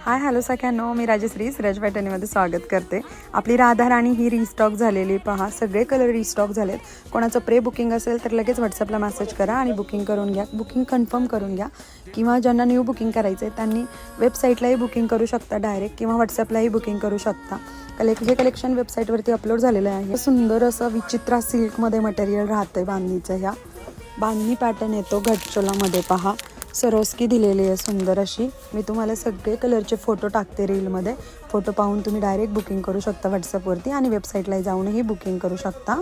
Hi hello सगळ्यांनो, मी राजश्री सिराज पॅटर्नमध्ये स्वागत करते. आपली राधा राणी ही रिस्टॉक झालेली पहा, सगळे कलर रिस्टॉक झालेत. कोणाचं प्रे बुकिंग असेल तर लगेच व्हॉट्सअपला मेसेज करा आणि बुकिंग करून घ्या, बुकिंग कन्फर्म करून घ्या. किंवा ज्यांना न्यू बुकिंग करायचं आहे त्यांनी वेबसाईटलाही बुकिंग करू शकता डायरेक्ट, किंवा व्हॉट्सअपलाही बुकिंग करू शकता. हे कलेक्शन वेबसाईटवरती अपलोड झालेलं आहे. सुंदर असं विचित्र सिल्कमध्ये मटेरियल राहतं बांधणीचं. ह्या बांधणी पॅटर्न येतो गडचोलामध्ये पहा, सरोस्की दिलेली आहे सुंदर अशी. मी तुम्हाला सगळे कलरचे फोटो टाकते रीलमध्ये. फोटो पाहून तुम्ही डायरेक्ट बुकिंग करू शकता व्हॉट्सअपवरती आणि वेबसाईटला जाऊनही बुकिंग करू शकता.